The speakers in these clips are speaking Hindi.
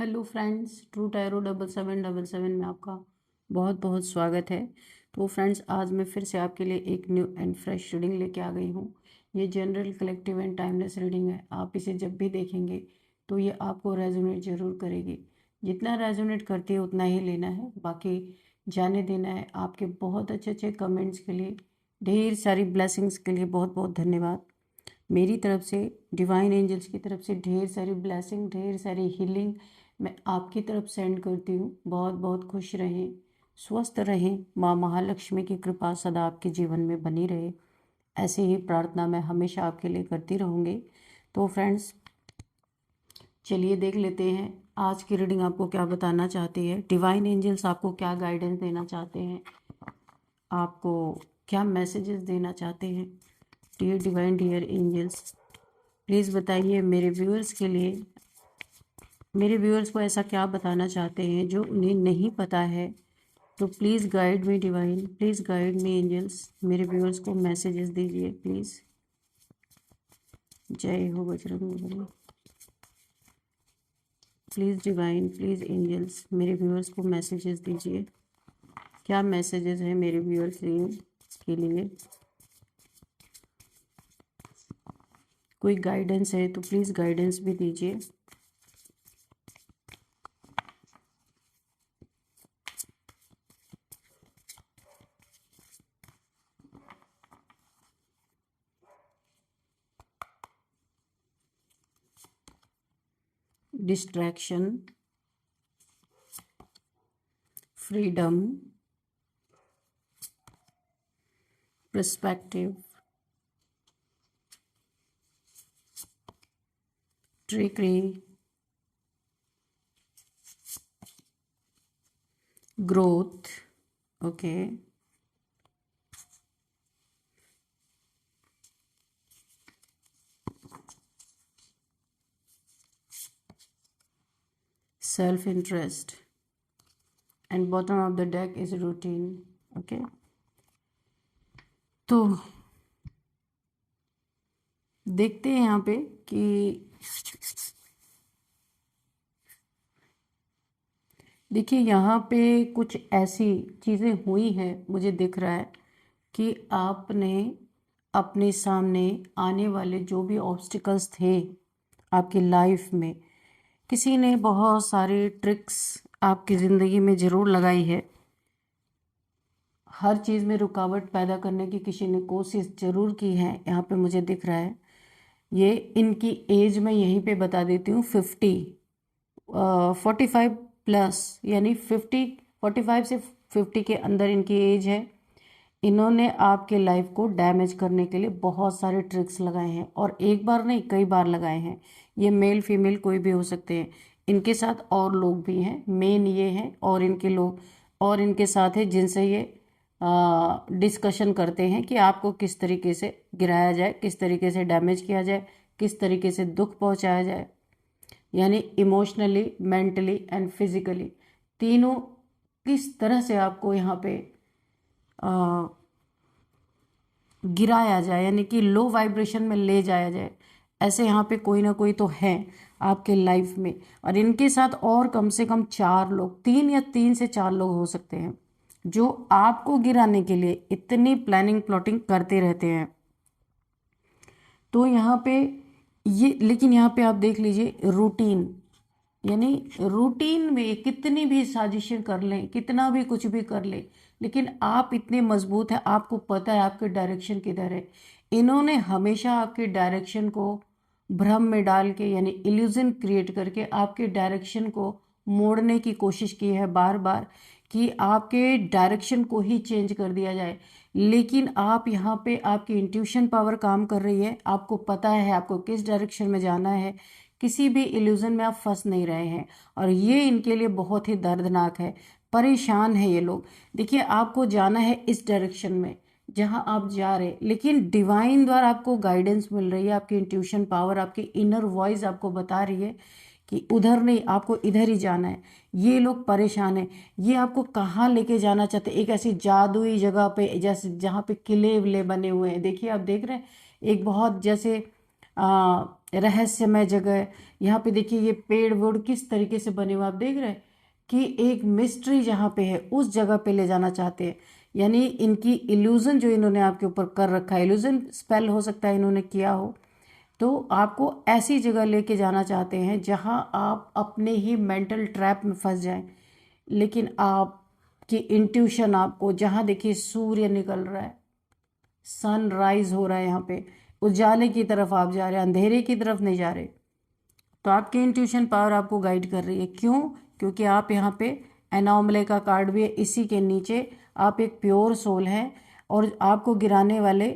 हेलो फ्रेंड्स, ट्रू टैरो 7777 में आपका बहुत बहुत स्वागत है। तो फ्रेंड्स, आज मैं फिर से आपके लिए एक न्यू एंड फ्रेश रीडिंग लेके आ गई हूँ। ये general, collective and timeless reading है। आप इसे जब भी देखेंगे तो ये आपको रेजोनेट ज़रूर करेगी। जितना रेजोनेट करती है उतना ही लेना है, बाकी जाने देना है। आपके बहुत अच्छे अच्छे कमेंट्स के लिए, ढेर सारी ब्लेसिंग्स के लिए बहुत बहुत धन्यवाद। मेरी तरफ से, डिवाइन एंजल्स की तरफ से ढेर सारी ब्लेसिंग, ढेर सारी हीलिंग मैं आपकी तरफ सेंड करती हूँ। बहुत बहुत खुश रहें, स्वस्थ रहें। माँ महालक्ष्मी की कृपा सदा आपके जीवन में बनी रहे, ऐसे ही प्रार्थना मैं हमेशा आपके लिए करती रहूँगी। तो फ्रेंड्स, चलिए देख लेते हैं आज की रीडिंग आपको क्या बताना चाहती है। डिवाइन एंजल्स आपको क्या गाइडेंस देना चाहते हैं, आपको क्या मैसेजेस देना चाहते हैं। Dear divine, dear angels, please बताइए मेरे व्यूअर्स के लिए, मेरे व्यूअर्स को ऐसा क्या बताना चाहते हैं जो उन्हें नहीं पता है। तो please guide me divine, please guide me angels. मेरे व्यूअर्स को मैसेजेस दीजिए प्लीज़। जय हो Bajrangbali. Please divine, please angels, मेरे व्यूअर्स को मैसेजेस दीजिए। क्या मैसेजेस हैं मेरे व्यूअर्स के लिए? कोई गाइडेंस है तो प्लीज़ गाइडेंस भी दीजिए। Distraction, freedom, perspective, trickery, growth, okay, self interest, and bottom of the deck is routine. Okay, तो देखते हैं यहाँ पे कि देखिए यहाँ पे कुछ ऐसी चीज़ें हुई हैं। मुझे दिख रहा है कि आपने अपने सामने आने वाले जो भी ऑब्स्टिकल्स थे आपकी लाइफ में, किसी ने बहुत सारे ट्रिक्स आपकी ज़िंदगी में ज़रूर लगाई है। हर चीज़ में रुकावट पैदा करने की किसी ने कोशिश ज़रूर की है। यहाँ पे मुझे दिख रहा है। ये इनकी एज मैं यहीं पे बता देती हूँ, 45 प्लस, यानी 45 से 50 के अंदर इनकी एज है। इन्होंने आपके लाइफ को डैमेज करने के लिए बहुत सारे ट्रिक्स लगाए हैं, और एक बार नहीं कई बार लगाए हैं। ये मेल फीमेल कोई भी हो सकते हैं। इनके साथ और लोग भी हैं, मेन ये हैं और इनके लोग और इनके साथ है जिनसे ये डिस्कशन करते हैं कि आपको किस तरीके से गिराया जाए, किस तरीके से डैमेज किया जाए, किस तरीके से दुख पहुंचाया जाए। यानी इमोशनली, मेंटली एंड फिजिकली, तीनों किस तरह से आपको यहाँ पे गिराया जाए, यानी कि लो वाइब्रेशन में ले जाया जाए। ऐसे यहाँ पे कोई ना कोई तो है आपके लाइफ में, और इनके साथ और कम से कम 4 लोग, 3 से 4 लोग हो सकते हैं जो आपको गिराने के लिए इतनी प्लानिंग प्लॉटिंग करते रहते हैं। तो यहाँ पे ये, लेकिन यहाँ पे आप देख लीजिए रूटीन, यानी रूटीन में कितनी भी साजिशें कर लें, कितना भी कुछ भी कर लें, लेकिन आप इतने मजबूत हैं, आपको पता है आपके डायरेक्शन किधर है। इन्होंने हमेशा आपके डायरेक्शन को भ्रम में डाल के, यानी इल्यूजन क्रिएट करके आपके डायरेक्शन को मोड़ने की कोशिश की है बार बार, कि आपके डायरेक्शन को ही चेंज कर दिया जाए। लेकिन आप यहाँ पे, आपकी इंट्यूशन पावर काम कर रही है, आपको पता है आपको किस डायरेक्शन में जाना है। किसी भी इल्यूजन में आप फंस नहीं रहे हैं, और ये इनके लिए बहुत ही दर्दनाक है। परेशान है ये लोग। देखिए, आपको जाना है इस डायरेक्शन में जहां आप जा रहे, लेकिन डिवाइन द्वारा आपको गाइडेंस मिल रही है। आपकी इंट्यूशन पावर, आपकी इनर वॉइस आपको बता रही है कि उधर नहीं, आपको इधर ही जाना है। ये लोग परेशान हैं। ये आपको कहाँ लेके जाना चाहते हैं? एक ऐसी जादुई जगह पे, जैसे जहाँ पे किले विले बने हुए हैं। देखिए, आप देख रहे हैं एक बहुत जैसे रहस्यमय जगह है। यहाँ पे देखिए ये पेड़ वेड़ किस तरीके से बने हुए आप देख रहे हैं कि एक मिस्ट्री जहाँ पे है उस जगह पे ले जाना चाहते हैं। यानी इनकी इल्यूजन जो इन्होंने आपके ऊपर कर रखा है, इल्यूजन स्पेल हो सकता है इन्होंने किया हो, तो आपको ऐसी जगह लेके जाना चाहते हैं जहां आप अपने ही मेंटल ट्रैप में फंस जाएं। लेकिन आपकी इंट्यूशन आपको, जहां देखिए सूर्य निकल रहा है, सनराइज हो रहा है, यहाँ पे उजाले की तरफ आप जा रहे हैं, अंधेरे की तरफ नहीं जा रहे। तो आपकी इंट्यूशन पावर आपको गाइड कर रही है। क्यों? क्योंकि आप यहाँ पे एनॉमले का कार्ड भी है, इसी के नीचे आप एक प्योर सोल हैं और आपको गिराने वाले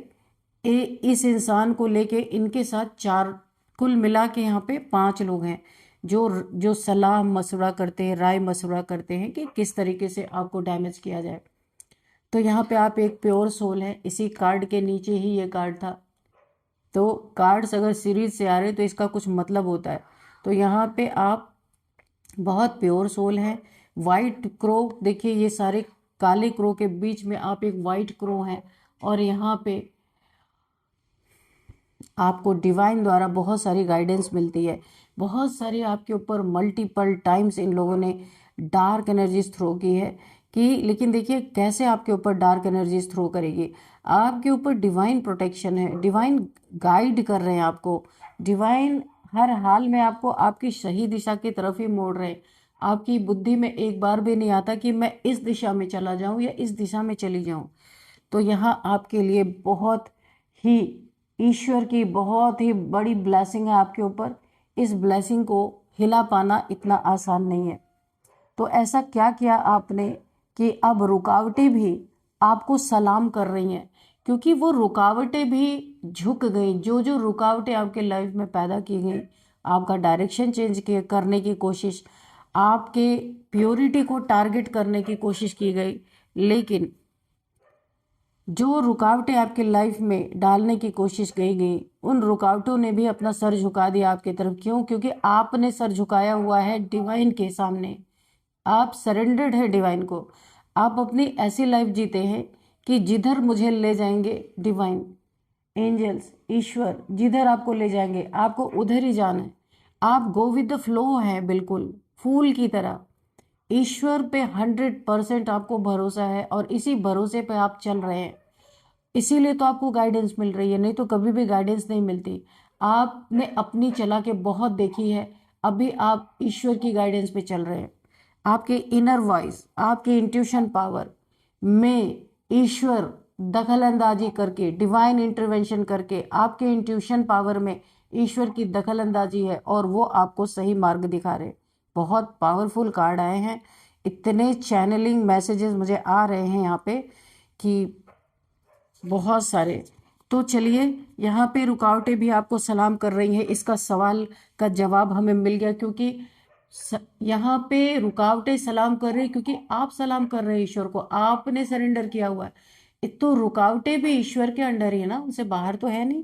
इस इंसान को लेके इनके साथ चार, कुल मिला के यहाँ पे 5 लोग हैं जो जो सलाह मशवरा करते हैं, राय मशवरा करते हैं कि किस तरीके से आपको डैमेज किया जाए। तो यहाँ पे आप एक प्योर सोल हैं, इसी कार्ड के नीचे ही ये कार्ड था। तो कार्ड्स अगर सीरीज से आ रहे तो इसका कुछ मतलब होता है। तो यहाँ पे आप बहुत प्योर सोल हैं। वाइट क्रो, देखिए ये सारे काले क्रो के बीच में आप एक वाइट क्रो हैं और यहाँ पे आपको डिवाइन द्वारा बहुत सारी गाइडेंस मिलती है। बहुत सारी आपके ऊपर मल्टीपल टाइम्स इन लोगों ने डार्क एनर्जीज थ्रो की है कि, लेकिन देखिए कैसे आपके ऊपर डार्क एनर्जीज थ्रो करेगी। आपके ऊपर डिवाइन प्रोटेक्शन है, डिवाइन गाइड कर रहे हैं आपको, डिवाइन हर हाल में आपको आपकी सही दिशा की तरफ ही मोड़ रहे हैं। आपकी बुद्धि में एक बार भी नहीं आता कि मैं इस दिशा में चला जाऊं या इस दिशा में चली जाऊं। तो यहाँ आपके लिए बहुत ही ईश्वर की बहुत ही बड़ी ब्लेसिंग है आपके ऊपर। इस ब्लेसिंग को हिला पाना इतना आसान नहीं है। तो ऐसा क्या किया आपने कि अब रुकावटें भी आपको सलाम कर रही हैं, क्योंकि वो रुकावटें भी झुक गई। जो जो रुकावटें आपके लाइफ में पैदा की गई, आपका डायरेक्शन चेंज करने की कोशिश, आपके प्योरिटी को टारगेट करने की कोशिश की गई, लेकिन जो रुकावटें आपके लाइफ में डालने की कोशिश की गई, उन रुकावटों ने भी अपना सर झुका दिया आपकी तरफ। क्यों? क्योंकि आपने सर झुकाया हुआ है डिवाइन के सामने। आप सरेंडर्ड है डिवाइन को। आप अपनी ऐसी लाइफ जीते हैं कि जिधर मुझे ले जाएंगे डिवाइन, एंजल्स, ईश्वर जिधर आपको ले जाएंगे आपको उधर ही जाना है। आप गो विद द फ्लो हैं, बिल्कुल फूल की तरह। ईश्वर पे 100% आपको भरोसा है और इसी भरोसे पे आप चल रहे हैं। इसीलिए तो आपको गाइडेंस मिल रही है, नहीं तो कभी भी गाइडेंस नहीं मिलती। आपने अपनी चला के बहुत देखी है, अभी आप ईश्वर की गाइडेंस पे चल रहे हैं। आपके इनर वॉइस, आपके इंट्यूशन पावर में ईश्वर दखल अंदाजी करके, डिवाइन इंटरवेंशन करके, आपके इंट्यूशन पावर में ईश्वर की दखल अंदाजी है और वो आपको सही मार्ग दिखा रहे। बहुत पावरफुल कार्ड आए हैं, इतने चैनलिंग मैसेजेस मुझे आ रहे हैं यहाँ पे कि बहुत सारे। तो चलिए, यहाँ पे रुकावटें भी आपको सलाम कर रही हैं। इसका सवाल का जवाब हमें मिल गया, क्योंकि यहाँ पे रुकावटें सलाम कर रही हैं क्योंकि आप सलाम कर रहे हैं ईश्वर को, आपने सरेंडर किया हुआ है। तो रुकावटें भी ईश्वर के अंडर ही है ना, उनसे बाहर तो है नहीं।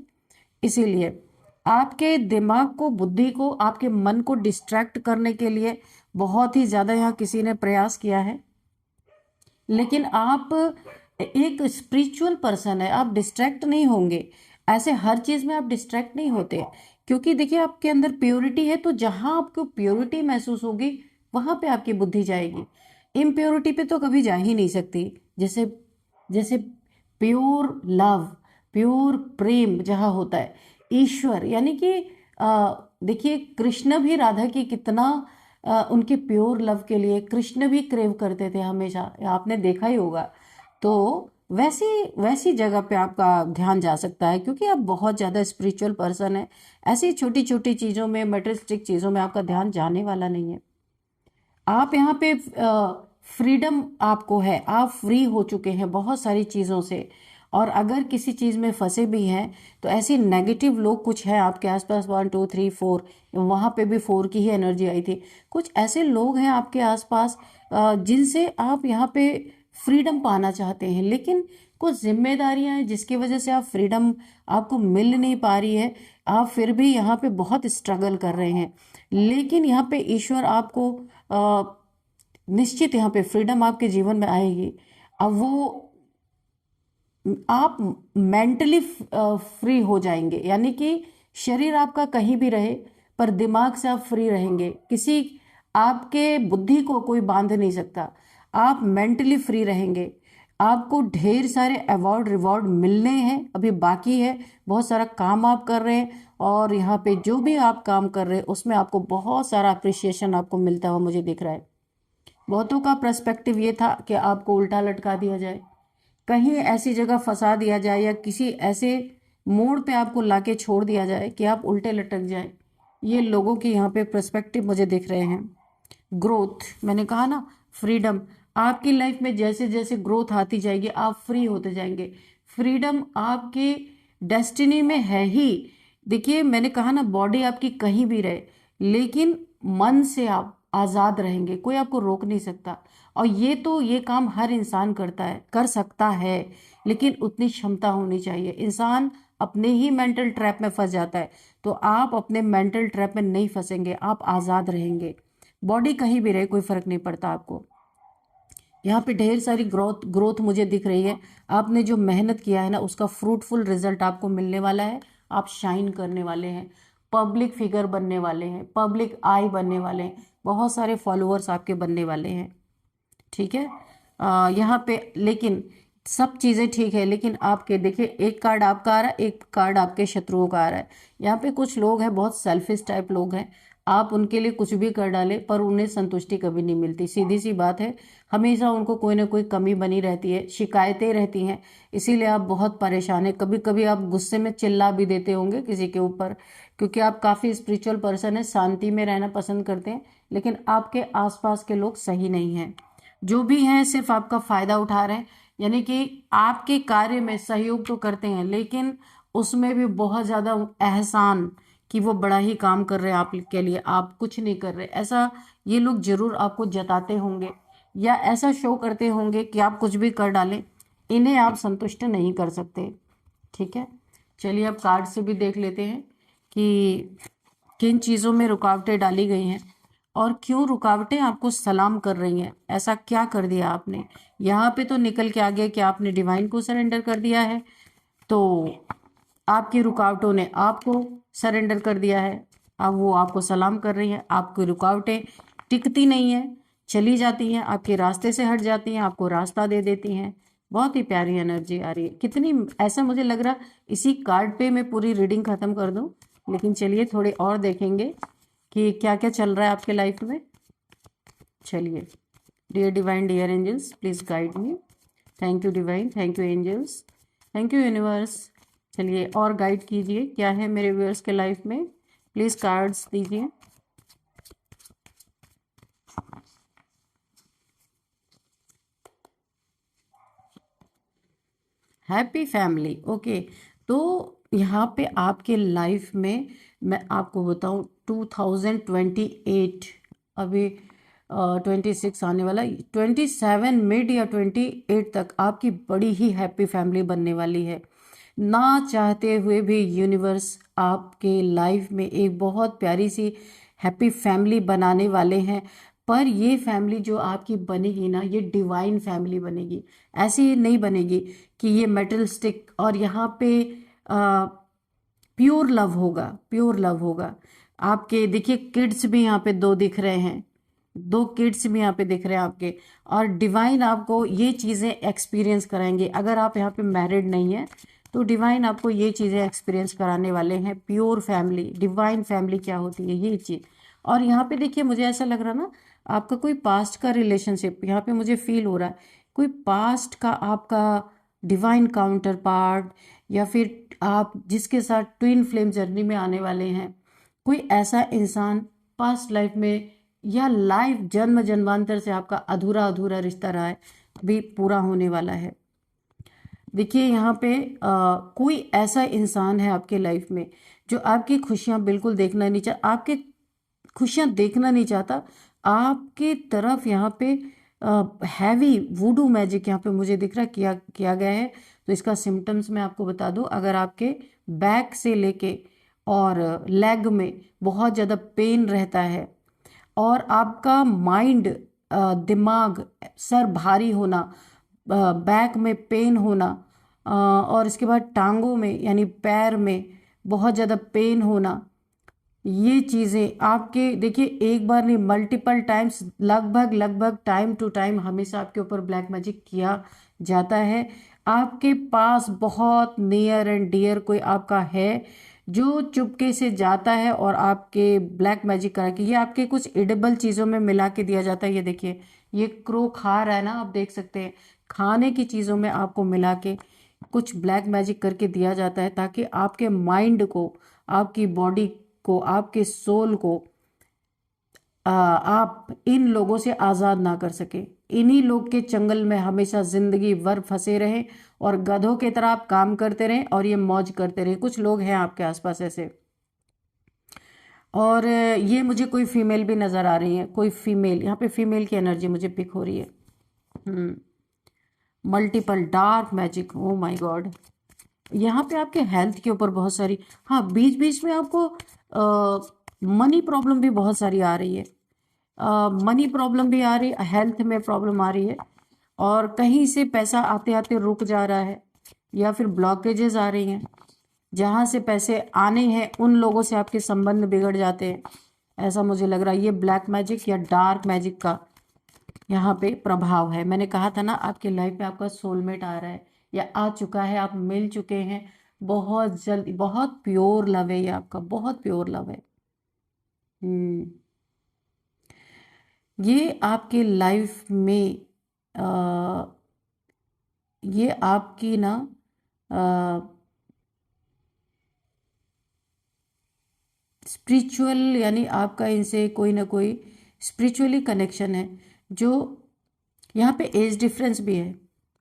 इसीलिए आपके दिमाग को, बुद्धि को, आपके मन को डिस्ट्रैक्ट करने के लिए बहुत ही ज्यादा यहाँ किसी ने प्रयास किया है। लेकिन आप एक स्पिरिचुअल पर्सन है, आप डिस्ट्रैक्ट नहीं होंगे। ऐसे हर चीज में आप डिस्ट्रैक्ट नहीं होते, क्योंकि देखिए आपके अंदर प्योरिटी है। तो जहां आपको प्योरिटी महसूस होगी वहां पे आपकी बुद्धि जाएगी। इम्प्योरिटी पे तो कभी जा ही नहीं सकती। जैसे जैसे प्योर लव, प्योर प्रेम जहां होता है, ईश्वर यानी कि देखिए कृष्ण भी राधा की कितना उनके प्योर लव के लिए कृष्ण भी क्रेव करते थे हमेशा, आपने देखा ही होगा। तो वैसी वैसी जगह पे आपका ध्यान जा सकता है, क्योंकि आप बहुत ज़्यादा स्पिरिचुअल पर्सन है। ऐसी छोटी छोटी चीज़ों में, मटेरियलिस्टिक चीज़ों में आपका ध्यान जाने वाला नहीं है। आप यहाँ पे फ्रीडम आपको है, आप फ्री हो चुके हैं बहुत सारी चीज़ों से। और अगर किसी चीज़ में फंसे भी हैं तो ऐसे नेगेटिव लोग कुछ हैं आपके आसपास, 1 2 3 4, वहाँ पे भी 4 की ही एनर्जी आई थी। कुछ ऐसे लोग हैं आपके आसपास जिनसे आप यहाँ पे फ्रीडम पाना चाहते हैं, लेकिन कुछ जिम्मेदारियां हैं जिसकी वजह से आप फ्रीडम आपको मिल नहीं पा रही है। आप फिर भी यहाँ पे बहुत स्ट्रगल कर रहे हैं, लेकिन यहाँ पे ईश्वर आपको निश्चित यहाँ पे फ्रीडम आपके जीवन में आएगी। अब वो आप मेंटली फ्री हो जाएंगे, यानी कि शरीर आपका कहीं भी रहे पर दिमाग से आप फ्री रहेंगे। किसी आपके बुद्धि को कोई बांध नहीं सकता। आप मेंटली फ्री रहेंगे। आपको ढेर सारे अवार्ड रिवॉर्ड मिलने हैं, अभी बाकी है। बहुत सारा काम आप कर रहे हैं और यहाँ पे जो भी आप काम कर रहे हैं उसमें आपको बहुत सारा अप्रिसिएशन आपको मिलता हुआ मुझे दिख रहा है। बहुतों का पर्सपेक्टिव ये था कि आपको उल्टा लटका दिया जाए, कहीं ऐसी जगह फंसा दिया जाए या किसी ऐसे मोड़ पे आपको लाके छोड़ दिया जाए कि आप उल्टे लटक जाए। ये लोगों की यहाँ पे पर्सपेक्टिव मुझे दिख रहे हैं। ग्रोथ, मैंने कहा ना, फ्रीडम। आपकी लाइफ में जैसे जैसे ग्रोथ आती जाएगी आप फ्री होते जाएंगे। फ्रीडम आपके डेस्टिनी में है ही। देखिए मैंने कहा ना, बॉडी आपकी कहीं भी रहे लेकिन मन से आप आज़ाद रहेंगे, कोई आपको रोक नहीं सकता। और ये काम हर इंसान करता है, कर सकता है, लेकिन उतनी क्षमता होनी चाहिए। इंसान अपने ही मेंटल ट्रैप में फंस जाता है, तो आप अपने मेंटल ट्रैप में नहीं फंसेंगे, आप आज़ाद रहेंगे। बॉडी कहीं भी रहे कोई फर्क नहीं पड़ता आपको। यहाँ पे ढेर सारी ग्रोथ ग्रोथ मुझे दिख रही है। आपने जो मेहनत किया है ना उसका फ्रूटफुल रिजल्ट आपको मिलने वाला है। आप शाइन करने वाले हैं, पब्लिक फिगर बनने वाले हैं, पब्लिक आई बनने वाले हैं, बहुत सारे फॉलोअर्स आपके बनने वाले हैं। ठीक है। यहाँ पे लेकिन सब चीज़ें ठीक है, लेकिन आपके देखिए एक कार्ड आपका आ रहा है, एक कार्ड आपके शत्रुओं का आ रहा है। यहाँ पे कुछ लोग हैं बहुत सेल्फिश टाइप लोग हैं, आप उनके लिए कुछ भी कर डालें पर उन्हें संतुष्टि कभी नहीं मिलती। सीधी सी बात है, हमेशा उनको कोई ना कोई कमी बनी रहती है, शिकायतें रहती हैं, इसीलिए आप बहुत परेशान हैं। कभी कभी आप गुस्से में चिल्ला भी देते होंगे किसी के ऊपर, क्योंकि आप काफ़ी स्पिरिचुअल पर्सन हैं, शांति में रहना पसंद करते हैं, लेकिन आपके आसपास के लोग सही नहीं हैं। जो भी हैं सिर्फ आपका फ़ायदा उठा रहे हैं, यानी कि आपके कार्य में सहयोग तो करते हैं लेकिन उसमें भी बहुत ज़्यादा एहसान कि वो बड़ा ही काम कर रहे हैं आपके लिए, आप कुछ नहीं कर रहे, ऐसा ये लोग जरूर आपको जताते होंगे या ऐसा शो करते होंगे कि आप कुछ भी कर डालें, इन्हें आप संतुष्ट नहीं कर सकते। ठीक है, चलिए अब कार्ड से भी देख लेते हैं कि किन चीज़ों में रुकावटें डाली गई हैं और क्यों रुकावटें आपको सलाम कर रही हैं। ऐसा क्या कर दिया आपने? यहाँ पे तो निकल के आ गया कि आपने डिवाइन को सरेंडर कर दिया है, तो आपकी रुकावटों ने आपको सरेंडर कर दिया है। अब वो आपको सलाम कर रही हैं। आपकी रुकावटें टिकती नहीं हैं, चली जाती हैं, आपके रास्ते से हट जाती हैं, आपको रास्ता दे देती हैं। बहुत ही प्यारी एनर्जी आ रही है। कितनी, ऐसा मुझे लग रहा इसी कार्ड पे मैं पूरी रीडिंग ख़त्म कर दूं, लेकिन चलिए थोड़े और देखेंगे कि क्या क्या चल रहा है आपके लाइफ में। चलिए, dear divine, dear angels, please guide me. Thank you divine, thank you angels, thank you universe. चलिए और गाइड कीजिए, क्या है मेरे व्यूअर्स के लाइफ में, प्लीज़ कार्ड्स दीजिए। Happy family, okay. तो यहाँ पे आपके लाइफ में मैं आपको बताऊँ 2028, अभी 26 आने वाला, 27 मिड या 28 तक आपकी बड़ी ही हैप्पी फैमिली बनने वाली है। ना चाहते हुए भी यूनिवर्स आपके लाइफ में एक बहुत प्यारी सी हैप्पी फैमिली बनाने वाले हैं। पर ये फैमिली जो आपकी बनेगी ना, ये डिवाइन फैमिली बनेगी। ऐसी नहीं बनेगी कि ये मेटलिस्टिक, और यहाँ पे प्योर लव होगा, प्योर लव होगा। आपके देखिए किड्स भी यहाँ पे दो दिख रहे हैं, दो किड्स भी यहाँ पे दिख रहे हैं आपके, और डिवाइन आपको ये चीज़ें एक्सपीरियंस कराएंगे। अगर आप यहाँ पे मैरिड नहीं है तो डिवाइन आपको ये चीज़ें एक्सपीरियंस कराने वाले हैं। प्योर फैमिली, डिवाइन फैमिली क्या होती है ये चीज़। और यहाँ पे देखिए मुझे ऐसा लग रहा ना, आपका कोई पास्ट का रिलेशनशिप यहाँ पे मुझे फील हो रहा है। कोई पास्ट का आपका डिवाइन काउंटर पार्ट, या फिर आप जिसके साथ ट्विन फ्लेम जर्नी में आने वाले हैं, कोई ऐसा इंसान पास्ट लाइफ में या लाइफ जन्म जन्मांतर से आपका अधूरा अधूरा रिश्ता रहा है, अभी पूरा होने वाला है। देखिए यहाँ पे कोई ऐसा इंसान है आपके लाइफ में जो आपकी खुशियाँ बिल्कुल देखना नहीं चाहता, आपके खुशियाँ देखना नहीं चाहता। आपके तरफ यहाँ पे हैवी वुडू मैजिक यहाँ पे मुझे दिख रहा है किया किया गया है। तो इसका सिम्टम्स मैं आपको बता दूं, अगर आपके बैक से लेके और लेग में बहुत ज़्यादा पेन रहता है, और आपका माइंड, दिमाग, सर भारी होना, बैक में पेन होना, और इसके बाद टांगों में यानी पैर में बहुत ज़्यादा पेन होना, ये चीज़ें आपके देखिए एक बार नहीं मल्टीपल टाइम्स, लगभग लगभग टाइम टू टाइम हमेशा आपके ऊपर ब्लैक मैजिक किया जाता है। आपके पास बहुत नियर एंड डियर कोई आपका है जो चुपके से जाता है और आपके ब्लैक मैजिक करा के, ये आपके कुछ एडिबल चीज़ों में मिला के दिया जाता है। ये देखिए ये क्रो खा रहा है ना, आप देख सकते हैं, खाने की चीज़ों में आपको मिला के कुछ ब्लैक मैजिक करके दिया जाता है ताकि आपके माइंड को, आपकी बॉडी को, आपके सोल को आप इन लोगों से आज़ाद ना कर सके, इन्हीं लोग के चंगल में हमेशा जिंदगी भर फंसे रहें और गधों की तरह आप काम करते रहें और ये मौज करते रहें। कुछ लोग हैं आपके आसपास ऐसे। और ये मुझे कोई फीमेल भी नज़र आ रही है, कोई फीमेल, यहाँ पे फीमेल की एनर्जी मुझे पिक हो रही है। Multiple dark magic, O my God. यहाँ पे आपके हेल्थ के ऊपर बहुत सारी, हाँ बीच बीच में आपको मनी प्रॉब्लम भी बहुत सारी आ रही है, मनी प्रॉब्लम भी आ रही है, हेल्थ में प्रॉब्लम आ रही है, और कहीं से पैसा आते आते रुक जा रहा है या फिर ब्लॉकेजेस आ रही हैं। जहाँ से पैसे आने हैं उन लोगों से आपके संबंध बिगड़ जाते हैं, ऐसा मुझे लग रहा है। ये ब्लैक मैजिक या डार्क मैजिक का यहाँ पे प्रभाव है। मैंने कहा था ना आपके लाइफ में आपका सोलमेट आ रहा है या आ चुका है, आप मिल चुके हैं बहुत जल्द। बहुत प्योर लव है ये आपका, बहुत प्योर लव है। हम्म ये आपके लाइफ में ये आपकी ना स्पिरिचुअल, यानी आपका इनसे कोई ना कोई स्पिरिचुअली कनेक्शन है। जो यहाँ पे एज डिफरेंस भी है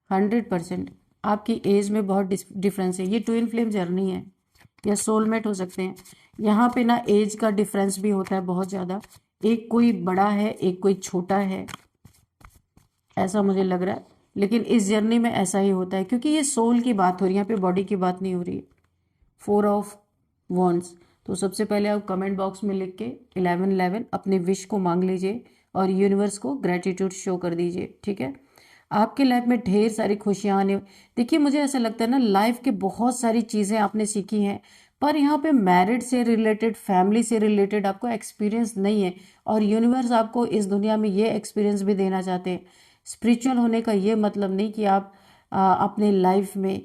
100%, आपकी एज में बहुत डिफरेंस है। ये ट्विन फ्लेम जर्नी है या सोलमेट हो सकते हैं। यहाँ पे ना एज का डिफरेंस भी होता है बहुत ज़्यादा, एक कोई बड़ा है एक कोई छोटा है, ऐसा मुझे लग रहा है। लेकिन इस जर्नी में ऐसा ही होता है क्योंकि ये सोल की बात हो रही है, यहाँ पे बॉडी की बात नहीं हो रही है। 4 ऑफ वॉन्ड्स। तो सबसे पहले आप कमेंट बॉक्स में लिख के 1111 अपने विश को मांग लीजिए और यूनिवर्स को ग्रेटिट्यूड शो कर दीजिए, ठीक है। आपके लाइफ में ढेर सारी खुशियाँ आने, देखिए मुझे ऐसा लगता है ना लाइफ के बहुत सारी चीज़ें आपने सीखी हैं, पर यहाँ पे मैरिड से रिलेटेड, फैमिली से रिलेटेड आपको एक्सपीरियंस नहीं है, और यूनिवर्स आपको इस दुनिया में ये एक्सपीरियंस भी देना चाहते हैं। स्पिरिचुअल होने का ये मतलब नहीं कि आप अपने लाइफ में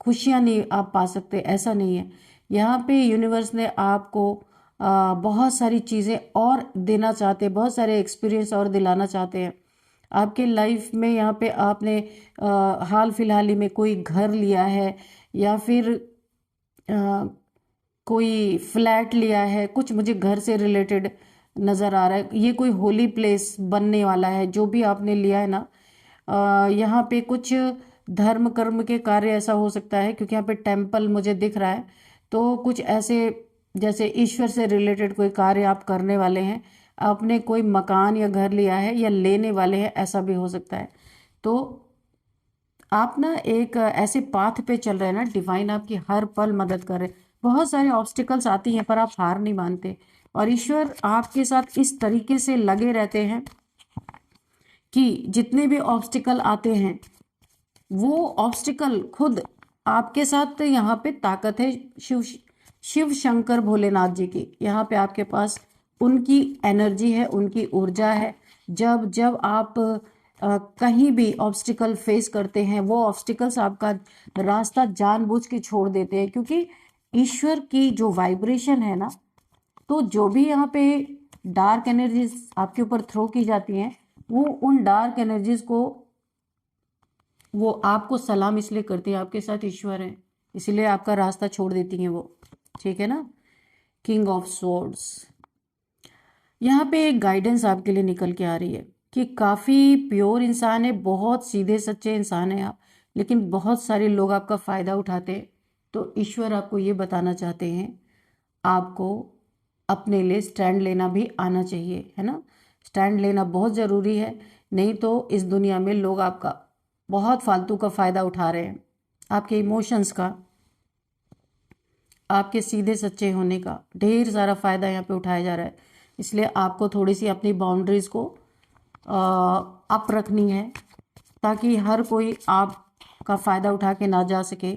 खुशियाँ नहीं आप पा सकते, ऐसा नहीं है। यहाँ पे यूनिवर्स ने आपको बहुत सारी चीज़ें और देना चाहते हैं, बहुत सारे एक्सपीरियंस और दिलाना चाहते हैं आपके लाइफ में। यहाँ पे आपने हाल फिलहाल ही में कोई घर लिया है या फिर कोई फ्लैट लिया है, कुछ मुझे घर से रिलेटेड नज़र आ रहा है। ये कोई होली प्लेस बनने वाला है जो भी आपने लिया है ना। यहाँ पे कुछ धर्म कर्म के कार्य ऐसा हो सकता है क्योंकि यहाँ पे टेम्पल मुझे दिख रहा है। तो कुछ ऐसे जैसे ईश्वर से रिलेटेड कोई कार्य आप करने वाले हैं, आपने कोई मकान या घर लिया है या लेने वाले हैं, ऐसा भी हो सकता है। तो आप ना एक ऐसे पाथ पे चल रहे हैं ना, डिवाइन आपकी हर पल मदद कर रहे हैं। बहुत सारे ऑब्स्टिकल्स आती हैं पर आप हार नहीं मानते, और ईश्वर आपके साथ इस तरीके से लगे रहते हैं कि जितने भी ऑब्स्टिकल आते हैं वो ऑब्स्टिकल खुद आपके साथ, यहाँ पे ताकत है शिव शंकर भोलेनाथ जी की। यहाँ पे आपके पास उनकी एनर्जी है, उनकी ऊर्जा है। जब जब आप कहीं भी ऑब्स्टिकल फेस करते हैं, वो ऑब्स्टिकल्स आपका रास्ता जानबूझ के छोड़ देते हैं क्योंकि ईश्वर की जो वाइब्रेशन है ना, तो जो भी यहाँ पे डार्क एनर्जीज आपके ऊपर थ्रो की जाती हैं, वो उन डार्क एनर्जीज को वो आपको सलाम इसलिए करती है, आपके साथ ईश्वर है इसलिए आपका रास्ता छोड़ देती हैं वो, ठीक है ना। किंग ऑफ स्वॉर्ड्स, यहाँ पे एक गाइडेंस आपके लिए निकल के आ रही है कि काफ़ी प्योर इंसान है, बहुत सीधे सच्चे इंसान है आप, लेकिन बहुत सारे लोग आपका फ़ायदा उठाते हैं। तो ईश्वर आपको ये बताना चाहते हैं आपको अपने लिए स्टैंड लेना भी आना चाहिए, है ना। स्टैंड लेना बहुत ज़रूरी है, नहीं तो इस दुनिया में लोग आपका बहुत फालतू का फ़ायदा उठा रहे हैं, आपके इमोशंस का, आपके सीधे सच्चे होने का ढेर सारा फ़ायदा यहाँ पे उठाया जा रहा है। इसलिए आपको थोड़ी सी अपनी बाउंड्रीज़ को अप रखनी है ताकि हर कोई आपका फ़ायदा उठा के ना जा सके।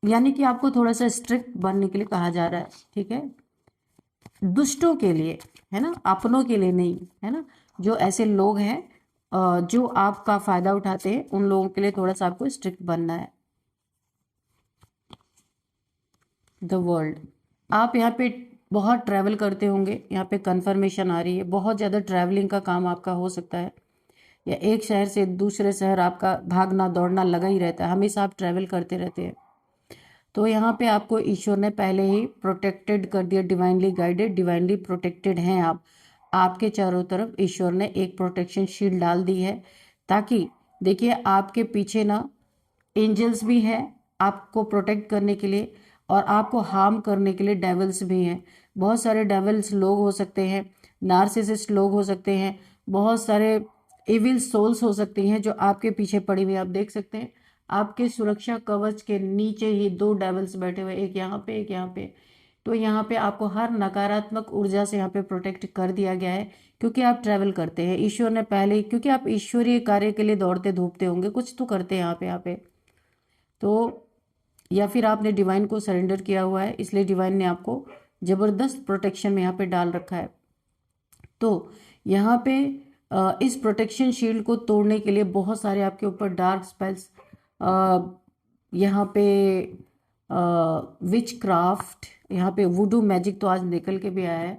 यानी कि आपको थोड़ा सा स्ट्रिक्ट बनने के लिए कहा जा रहा है, ठीक है, दुष्टों के लिए, है ना, अपनों के लिए नहीं, है ना। जो ऐसे लोग हैं जो आपका फायदा उठाते हैं, उन लोगों के लिए थोड़ा सा आपको स्ट्रिक्ट बनना है। द वर्ल्ड, आप यहाँ पे बहुत ट्रैवल करते होंगे, यहाँ पे कंफर्मेशन आ रही है, बहुत ज़्यादा ट्रैवलिंग का काम आपका हो सकता है, या एक शहर से दूसरे शहर आपका भागना दौड़ना लगा ही रहता है, हमेशा आप ट्रैवल करते रहते हैं। तो यहाँ पे आपको ईश्वर ने पहले ही प्रोटेक्टेड कर दिया, डिवाइनली गाइडेड, डिवाइनली प्रोटेक्टेड हैं आप। आपके चारों तरफ ईश्वर ने एक प्रोटेक्शन शील्ड डाल दी है, ताकि देखिए आपके पीछे ना एंजल्स भी हैं आपको प्रोटेक्ट करने के लिए, और आपको हार्म करने के लिए डेविल्स भी हैं। बहुत सारे डेविल्स लोग हो सकते हैं, नार्सिसिस्ट लोग हो सकते हैं, बहुत सारे इविल सोल्स हो सकती हैं जो आपके पीछे पड़ी हुई, आप देख सकते हैं आपके सुरक्षा कवच के नीचे ही दो डेविल्स बैठे हुए, एक यहाँ पे एक यहाँ पे। तो यहाँ पे आपको हर नकारात्मक ऊर्जा से यहाँ पे प्रोटेक्ट कर दिया गया है, क्योंकि आप ट्रैवल करते हैं। ईश्वर ने पहले ही, क्योंकि आप ईश्वरीय कार्य के लिए दौड़ते धूपते होंगे, कुछ तो करते हैं यहाँ पे तो, या फिर आपने डिवाइन को सरेंडर किया हुआ है, इसलिए डिवाइन ने आपको जबरदस्त प्रोटेक्शन में यहाँ पे डाल रखा है। तो यहाँ पे इस प्रोटेक्शन शील्ड को तोड़ने के लिए बहुत सारे आपके ऊपर डार्क स्पेल्स, यहाँ पे विच क्राफ्ट, यहाँ पे वुडू मैजिक तो आज निकल के भी आया है,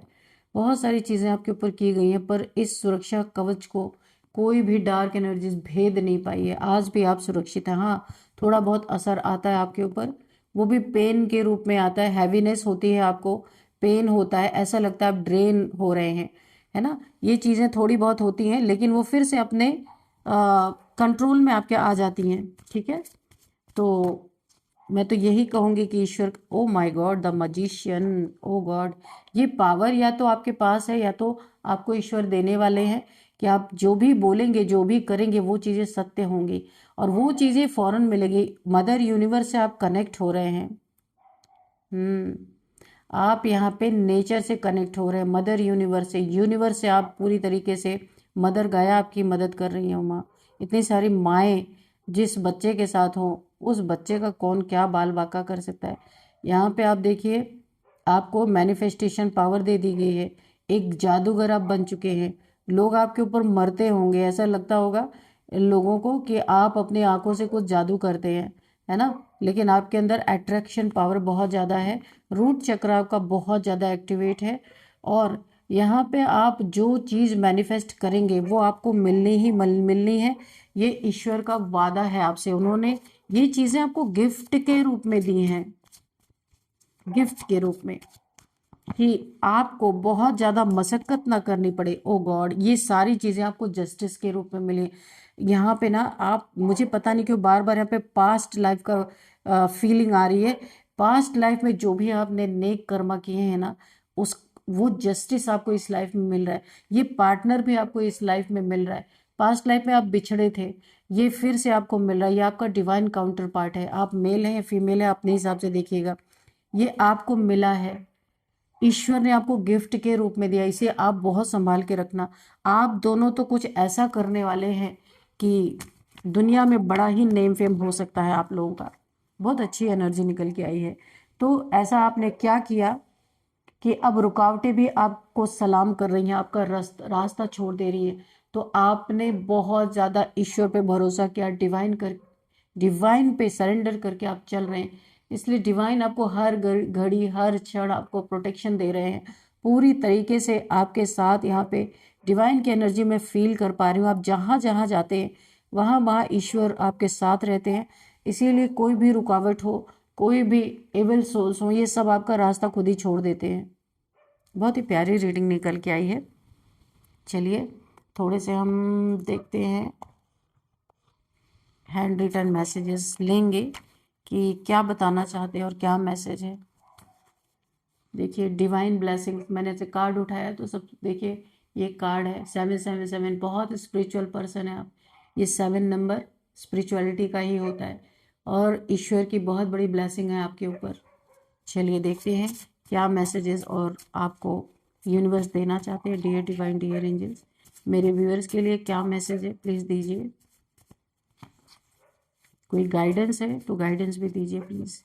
बहुत सारी चीज़ें आपके ऊपर की गई हैं, पर इस सुरक्षा कवच को कोई भी डार्क एनर्जीज भेद नहीं पाई है। आज भी आप सुरक्षित हैं। हाँ, थोड़ा बहुत असर आता है आपके ऊपर, वो भी पेन के रूप में आता है, हैवीनेस होती है, आपको पेन होता है, ऐसा लगता है आप ड्रेन हो रहे हैं, है ना। ये चीज़ें थोड़ी बहुत होती हैं, लेकिन वो फिर से अपने कंट्रोल में आपके आ जाती हैं, ठीक है। तो मैं तो यही कहूँगी कि ईश्वर, oh my god, the magician, oh god, ये पावर या तो आपके पास है, या तो आपको ईश्वर देने वाले हैं कि आप जो भी बोलेंगे जो भी करेंगे वो चीज़ें सत्य होंगी, और वो चीज़ें फौरन मिलेगी। मदर यूनिवर्स से आप कनेक्ट हो रहे हैं। आप यहाँ पे नेचर से कनेक्ट हो रहे हैं, मदर यूनिवर्स से आप पूरी तरीके से, मदर गाया आपकी मदद कर रही है माँ। इतनी सारी माएँ जिस बच्चे के साथ हो, उस बच्चे का कौन क्या बाल बाका कर सकता है। यहाँ पे आप देखिए, आपको मैनिफेस्टेशन पावर दे दी गई है, एक जादूगर आप बन चुके हैं। लोग आपके ऊपर मरते होंगे, ऐसा लगता होगा लोगों को कि आप अपनी आंखों से कुछ जादू करते हैं, है ना, लेकिन आपके अंदर अट्रैक्शन पावर बहुत ज़्यादा है, रूट चक्र आपका बहुत ज़्यादा एक्टिवेट है, और यहाँ पे आप जो चीज़ मैनिफेस्ट करेंगे वो आपको मिलनी ही मिलनी है। ये ईश्वर का वादा है आपसे, उन्होंने ये चीज़ें आपको गिफ्ट के रूप में दी हैं, गिफ्ट के रूप में, कि आपको बहुत ज़्यादा मशक्क़त ना करनी पड़े। ओ गॉड, ये सारी चीज़ें आपको जस्टिस के रूप में मिले। यहाँ पे ना आप, मुझे पता नहीं क्यों बार बार यहाँ पे पास्ट लाइफ का फीलिंग आ रही है। पास्ट लाइफ में जो भी आपने नेक कर्मा किए हैं ना, उस वो जस्टिस आपको इस लाइफ में मिल रहा है। ये पार्टनर भी आपको इस लाइफ में मिल रहा है। पास्ट लाइफ में आप बिछड़े थे, ये फिर से आपको मिल रहा है। ये आपका डिवाइन काउंटर पार्ट है। आप मेल हैं या फीमेल है, अपने हिसाब से देखिएगा, ये आपको मिला है। ईश्वर ने आपको गिफ्ट के रूप में दिया, इसे आप बहुत संभाल के रखना। आप दोनों तो कुछ ऐसा करने वाले हैं कि दुनिया में बड़ा ही नेम फेम हो सकता है आप लोगों का। बहुत अच्छी एनर्जी निकल के आई है। तो ऐसा आपने क्या किया कि अब रुकावटें भी आपको सलाम कर रही हैं, आपका रास्ता छोड़ दे रही है। तो आपने बहुत ज़्यादा ईश्वर पे भरोसा किया, डिवाइन पे सरेंडर करके आप चल रहे हैं, इसलिए डिवाइन आपको हर घड़ी हर क्षण आपको प्रोटेक्शन दे रहे हैं पूरी तरीके से आपके साथ। यहाँ पे डिवाइन की एनर्जी में फील कर पा रही हूँ, आप जहाँ जहाँ जाते हैं वहाँ वहाँ ईश्वर आपके साथ रहते हैं। इसीलिए कोई भी रुकावट हो, कोई भी एविल सोल्स हो, ये सब आपका रास्ता खुद ही छोड़ देते हैं। बहुत ही प्यारी रीडिंग निकल के आई है। चलिए थोड़े से हम देखते हैं, हैंड रिटन मैसेजेस लेंगे कि क्या बताना चाहते हैं और क्या मैसेज है। देखिए डिवाइन ब्लेसिंग, मैंने से कार्ड उठाया तो सब देखिए, ये कार्ड है 777, बहुत स्पिरिचुअल पर्सन है आप। ये 7 नंबर स्पिरिचुअलिटी का ही होता है, और ईश्वर की बहुत बड़ी ब्लेसिंग है आपके ऊपर। चलिए देखते हैं क्या मैसेजेस और आपको यूनिवर्स देना चाहते हैं। डियर डिवाइन, डियर एंजल्स, मेरे व्यूअर्स के लिए क्या मैसेज है प्लीज़ दीजिए। कोई गाइडेंस है तो गाइडेंस भी दीजिए प्लीज़।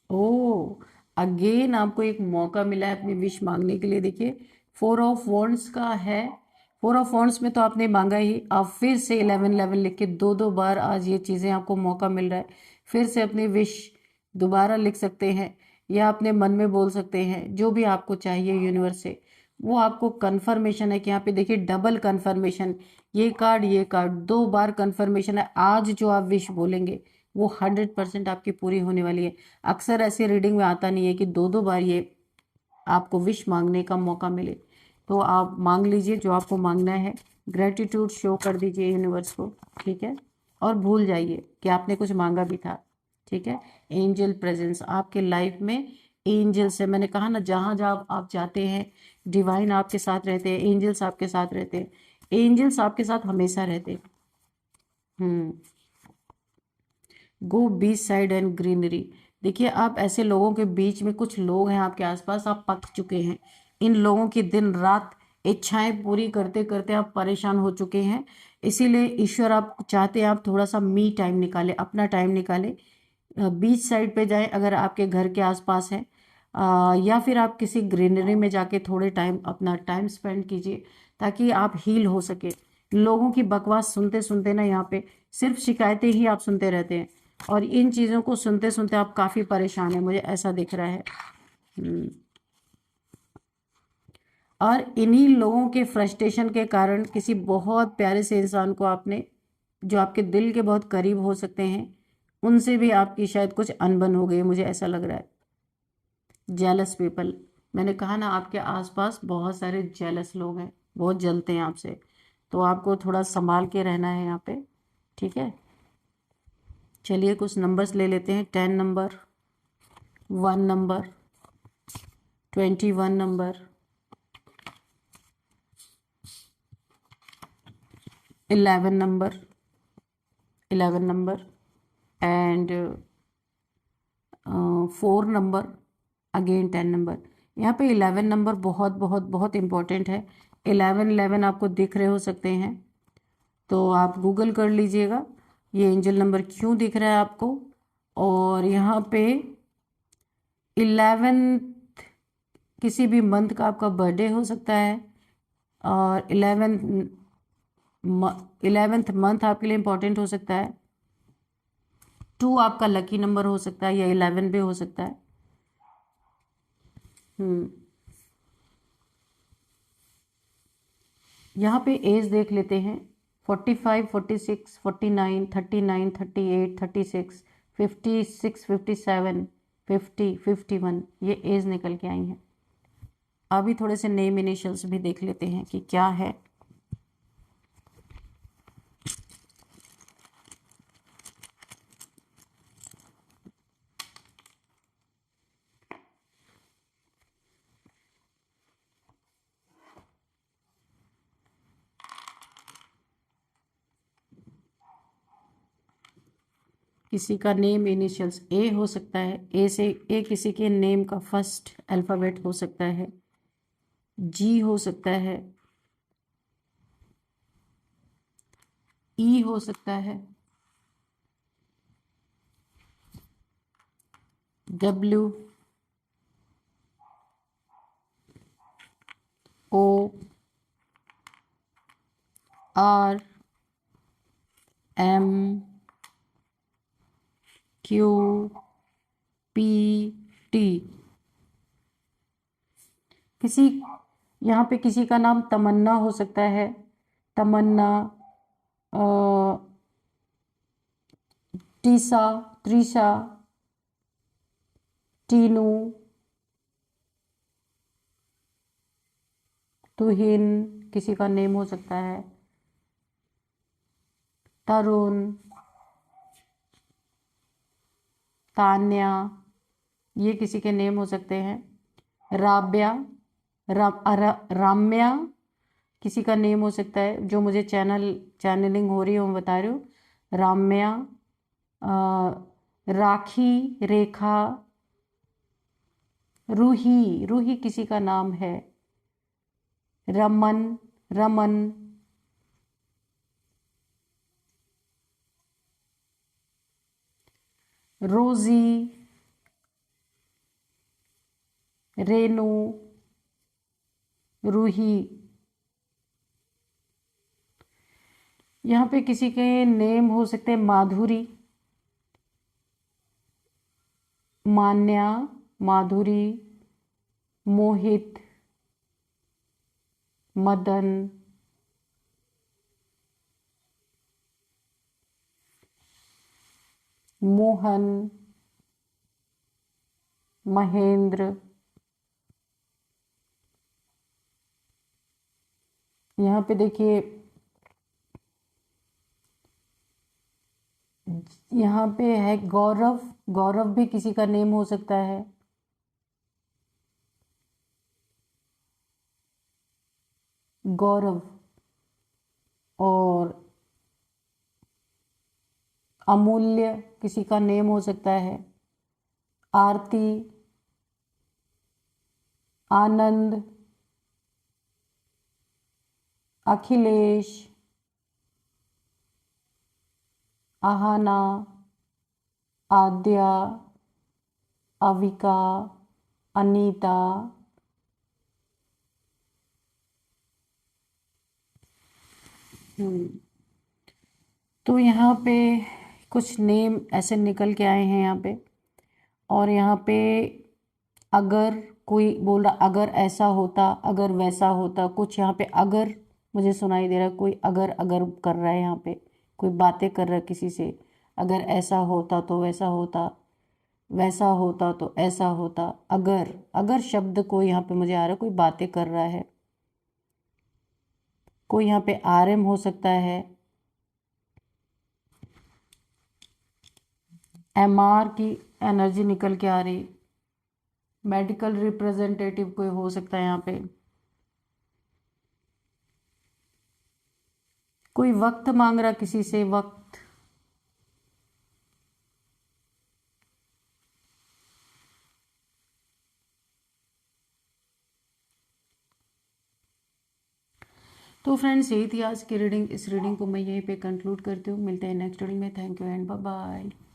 ओ, अगेन आपको एक मौका मिला है अपनी विश मांगने के लिए। देखिए, 4 ऑफ वॉन्ड्स का है। 4 ऑफ वॉन्ड्स में तो आपने मांगा ही, आप फिर से 11 11 लिख के 2 2 बार आज ये चीज़ें आपको मौका मिल रहा है। फिर से अपनी विश दोबारा लिख सकते हैं या अपने मन में बोल सकते हैं, जो भी आपको चाहिए यूनिवर्स से। वो आपको कन्फर्मेशन है कि यहाँ पे देखिए डबल कन्फर्मेशन, ये कार्ड 2 बार कन्फर्मेशन है। आज जो आप विश बोलेंगे वो 100% आपकी पूरी होने वाली है। अक्सर ऐसे रीडिंग में आता नहीं है कि 2 2 बार ये आपको विश मांगने का मौका मिले। तो आप मांग लीजिए जो आपको मांगना है, ग्रेटिट्यूड शो कर दीजिए यूनिवर्स को, ठीक है। और भूल जाइए कि आपने कुछ मांगा भी था, ठीक है। एंजल प्रेजेंस आपके लाइफ में, एंजल्स है, मैंने कहा ना, जहाँ जहाँ आप जाते हैं डिवाइन आपके साथ रहते हैं, एंजल्स आपके साथ रहते हैं, एंजल्स आपके साथ हमेशा रहते हैं। गो बीच साइड एंड ग्रीनरी। देखिए, आप ऐसे लोगों के बीच में, कुछ लोग हैं आपके आसपास, आप पक चुके हैं। इन लोगों की दिन रात इच्छाएं पूरी करते करते आप परेशान हो चुके हैं। इसीलिए ईश्वर आप चाहते हैं आप थोड़ा सा मी टाइम निकालें, अपना टाइम निकालें। बीच साइड पे जाएं अगर आपके घर के आसपास है, या फिर आप किसी ग्रीनरी में जाके थोड़े टाइम अपना टाइम स्पेंड कीजिए ताकि आप हील हो सके। लोगों की बकवास सुनते सुनते ना, यहाँ पे सिर्फ शिकायतें ही आप सुनते रहते हैं, और इन चीज़ों को सुनते सुनते आप काफ़ी परेशान हैं, मुझे ऐसा दिख रहा है। और इन्हीं लोगों के फ्रस्ट्रेशन के कारण किसी बहुत प्यारे से इंसान को आपने, जो आपके दिल के बहुत करीब हो सकते हैं, उनसे भी आपकी शायद कुछ अनबन हो गई, मुझे ऐसा लग रहा है। जेलस पीपल, मैंने कहा ना, आपके आसपास बहुत सारे जेलस लोग हैं, बहुत जलते हैं आपसे। तो आपको थोड़ा संभाल के रहना है यहाँ पे, ठीक है। चलिए कुछ नंबर्स ले लेते हैं। 10 number, 1 number, 21 number, 11 number, 11 number, and 4 number, again 10 number. यहाँ पे 11 नंबर बहुत बहुत बहुत इम्पोर्टेंट है। 11 11 आपको दिख रहे हो सकते हैं, तो आप गूगल कर लीजिएगा ये एंजल नंबर क्यों दिख रहा है आपको। और यहाँ पे 11 किसी भी मंथ का आपका बर्थडे हो सकता है, और 11th मंथ आपके लिए इम्पोर्टेंट हो सकता है। 2 आपका लकी नंबर हो सकता है, या 11 भी हो सकता है। यहाँ पे एज देख लेते हैं। 45, 46, 49, 39, 38, 36, 56, 57, 50, 51, ये एज निकल के आई हैं। अभी थोड़े से नेम इनिशियल्स भी देख लेते हैं कि क्या है। किसी का नेम इनिशियल्स ए हो सकता है, ए से, ए किसी के नेम का फर्स्ट अल्फ़ाबेट हो सकता है, जी हो सकता है, ई हो सकता है, W, O, R, M, Q, P, T. किसी, यहाँ पे किसी का नाम तमन्ना हो सकता है, तमन्ना, टीसा, त्रिशा, टीनू, तुहिन किसी का नेम हो सकता है, तरुण, तान्या, ये किसी के नेम हो सकते हैं। राब्या, राम्या किसी का नेम हो सकता है, जो मुझे चैनलिंग हो रही है मैं बता रही हूँ। राम्या, राखी, रेखा, रूही, रूही किसी का नाम है। रमन, रमन, रोजी, रेनू, रूही। यहाँ पे किसी के नेम हो सकते हैं माधुरी, मान्या, माधुरी, मोहित, मदन, मोहन, महेंद्र। यहाँ पे देखिए, यहाँ पे है गौरव, गौरव भी किसी का नेम हो सकता है। गौरव। और अमूल्य किसी का नेम हो सकता है। आरती, आनंद, अखिलेश, आहाना, आद्या, अविका, अनीता। तो यहाँ पे कुछ नेम ऐसे निकल के आए हैं यहाँ पे। और यहाँ पे अगर कोई बोल रहा अगर ऐसा होता, अगर वैसा होता, कुछ यहाँ पे अगर मुझे सुनाई दे रहा है। कोई अगर अगर कर रहा है यहाँ पे, कोई बातें कर रहा है किसी से। अगर ऐसा होता तो वैसा होता, वैसा होता तो ऐसा होता। अगर अगर शब्द कोई यहाँ पे मुझे आ रहा है, कोई बातें कर रहा है। कोई यहाँ पे आरएम हो सकता है। एमआर की एनर्जी निकल के आ रही। मेडिकल रिप्रेजेंटेटिव कोई हो सकता है यहाँ पे। कोई वक्त मांग रहा किसी से, वक्त। तो फ्रेंड्स, यही थी आज की रीडिंग। इस रीडिंग को मैं यहीं पे कंक्लूड करती हूँ। मिलते हैं नेक्स्ट रीडिंग में। Thank you and bye bye.